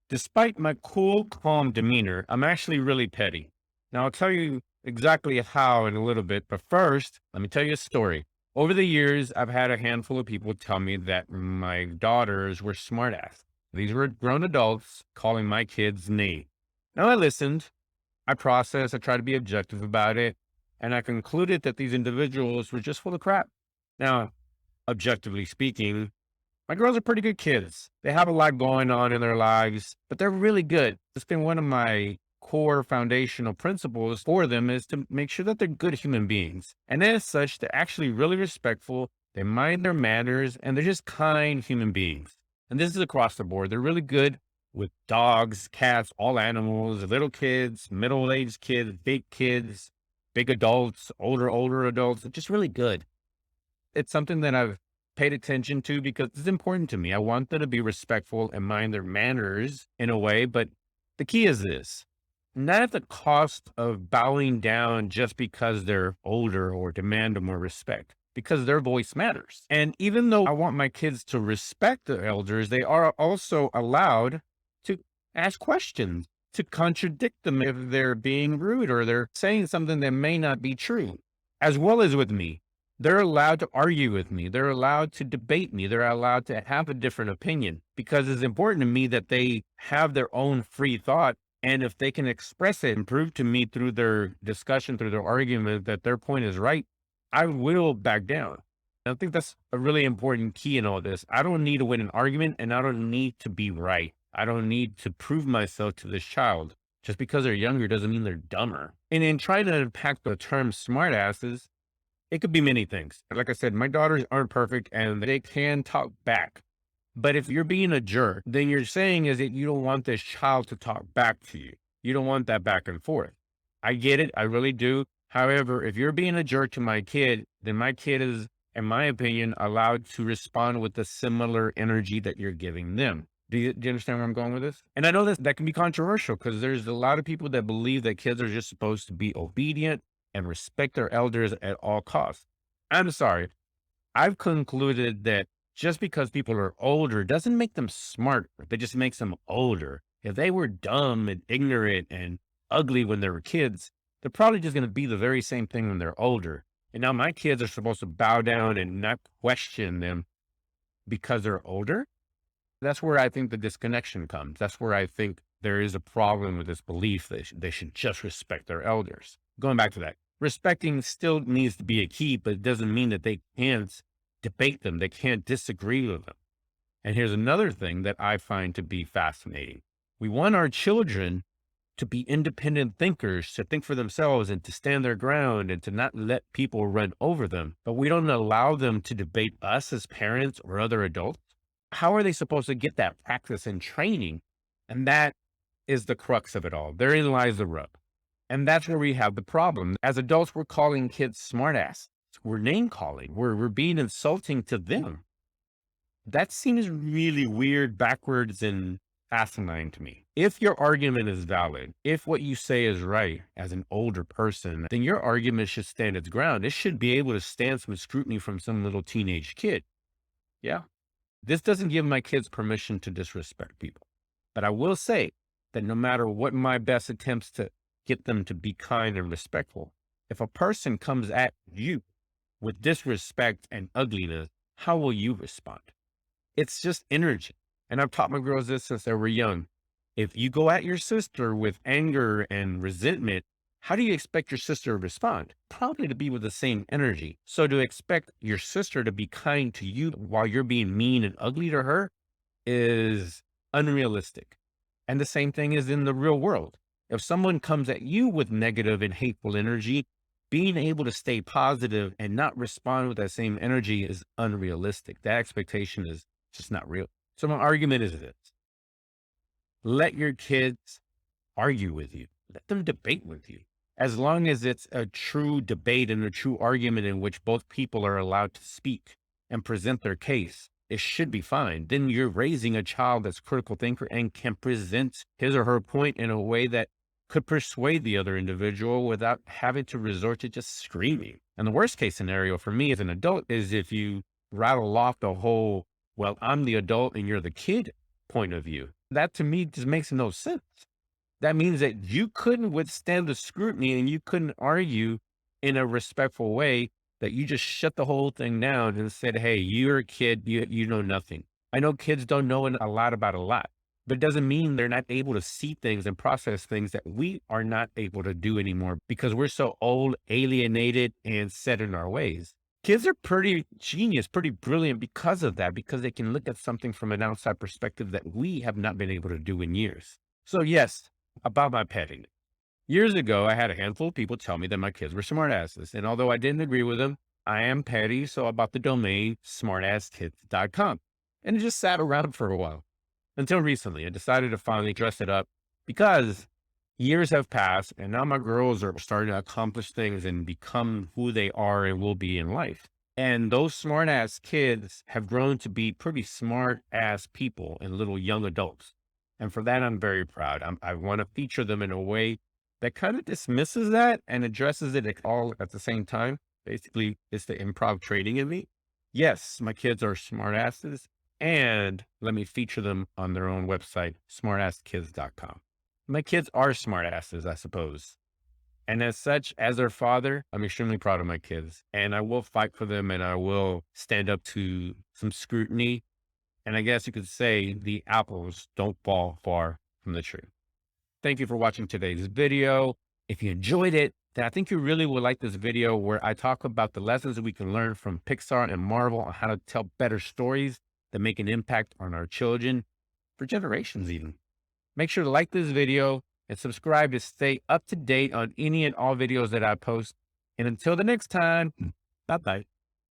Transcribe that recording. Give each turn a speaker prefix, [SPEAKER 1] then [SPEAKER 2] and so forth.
[SPEAKER 1] Despite my cool, calm demeanor, I'm actually really petty. Now, I'll tell you exactly how in a little bit, but first, let me tell you a story. Over the years, I've had a handful of people tell me that my daughters were smartass. These were grown adults calling my kids names. Now, I listened, I processed, I tried to be objective about it, and I concluded that these individuals were just full of crap. Now, objectively speaking, my girls are pretty good kids. They have a lot going on in their lives, but they're really good. It's been one of my core foundational principles for them is to make sure that they're good human beings. And as such, they're actually really respectful. They mind their manners and they're just kind human beings. And this is across the board. They're really good with dogs, cats, all animals, little kids, middle-aged kids, big adults, older adults. They're just really good. It's something that I've paid attention to because it's important to me. I want them to be respectful and mind their manners in a way, but the key is this, not at the cost of bowing down just because they're older or demand more respect, because their voice matters. And even though I want my kids to respect the elders, they are also allowed to ask questions, to contradict them if they're being rude or they're saying something that may not be true, as well as with me. They're allowed to argue with me. They're allowed to debate me. They're allowed to have a different opinion because it's important to me that they have their own free thought. And if they can express it and prove to me through their discussion, through their argument that their point is right, I will back down. I think that's a really important key in all this. I don't need to win an argument and I don't need to be right. I don't need to prove myself to this child. Just because they're younger doesn't mean they're dumber. And in trying to unpack the term smartasses, it could be many things. Like I said, my daughters aren't perfect and they can talk back. But if you're being a jerk, then you're saying is that you don't want this child to talk back to you. You don't want that back and forth. I get it. I really do. However, if you're being a jerk to my kid, then my kid is, in my opinion, allowed to respond with the similar energy that you're giving them. Do you understand where I'm going with this? And I know that can be controversial because there's a lot of people that believe that kids are just supposed to be obedient and respect their elders at all costs. I'm sorry. I've concluded that just because people are older doesn't make them smarter. That just makes them older. If they were dumb and ignorant and ugly when they were kids, they're probably just going to be the very same thing when they're older. And now my kids are supposed to bow down and not question them because they're older. That's where I think the disconnection comes. That's where I think there is a problem with this belief that they should just respect their elders. Going back to that, respecting still needs to be a key, but it doesn't mean that they can't debate them. They can't disagree with them. And here's another thing that I find to be fascinating. We want our children to be independent thinkers, to think for themselves and to stand their ground and to not let people run over them. But we don't allow them to debate us as parents or other adults. How are they supposed to get that practice and training? And that is the crux of it all. Therein lies the rub. And that's where we have the problem. As adults, we're calling kids smartass. We're name calling. We're being insulting to them. That seems really weird, backwards, and asinine to me. If your argument is valid, if what you say is right as an older person, then your argument should stand its ground. It should be able to stand some scrutiny from some little teenage kid. Yeah. This doesn't give my kids permission to disrespect people. But I will say that no matter what my best attempts to get them to be kind and respectful, if a person comes at you with disrespect and ugliness, how will you respond? It's just energy. And I've taught my girls this since they were young. If you go at your sister with anger and resentment, how do you expect your sister to respond? Probably to be with the same energy. So to expect your sister to be kind to you while you're being mean and ugly to her is unrealistic. And the same thing is in the real world. If someone comes at you with negative and hateful energy, being able to stay positive and not respond with that same energy is unrealistic. That expectation is just not real. So my argument is this. Let your kids argue with you. Let them debate with you. As long as it's a true debate and a true argument in which both people are allowed to speak and present their case, it should be fine. Then you're raising a child that's a critical thinker and can present his or her point in a way that could persuade the other individual without having to resort to just screaming. And the worst case scenario for me as an adult is if you rattle off the whole, well, I'm the adult and you're the kid point of view. That to me just makes no sense. That means that you couldn't withstand the scrutiny and you couldn't argue in a respectful way, that you just shut the whole thing down and said, "Hey, you're a kid, you know nothing." I know kids don't know a lot about a lot, but it doesn't mean they're not able to see things and process things that we are not able to do anymore because we're so old, alienated, and set in our ways. Kids are pretty genius, pretty brilliant because of that, because they can look at something from an outside perspective that we have not been able to do in years. So yes, about my petting. Years ago, I had a handful of people tell me that my kids were smartasses. And although I didn't agree with them, I am petty. So I bought the domain smartasskids.com. And it just sat around for a while until recently. I decided to finally dress it up because years have passed and now my girls are starting to accomplish things and become who they are and will be in life. And those smart ass kids have grown to be pretty smart ass people and little young adults. And for that, I'm very proud. I want to feature them in a way that kind of dismisses that and addresses it all at the same time. Basically, it's the improv trading in me. Yes, my kids are smart asses, and let me feature them on their own website, smartasskids.com. My kids are smart asses, I suppose. And as such, as their father, I'm extremely proud of my kids and I will fight for them and I will stand up to some scrutiny. And I guess you could say the apples don't fall far from the tree. Thank you for watching today's video. If you enjoyed it, then I think you really will like this video where I talk about the lessons that we can learn from Pixar and Marvel on how to tell better stories that make an impact on our children for generations even. Make sure to like this video and subscribe to stay up to date on any and all videos that I post. And until the next time, bye bye.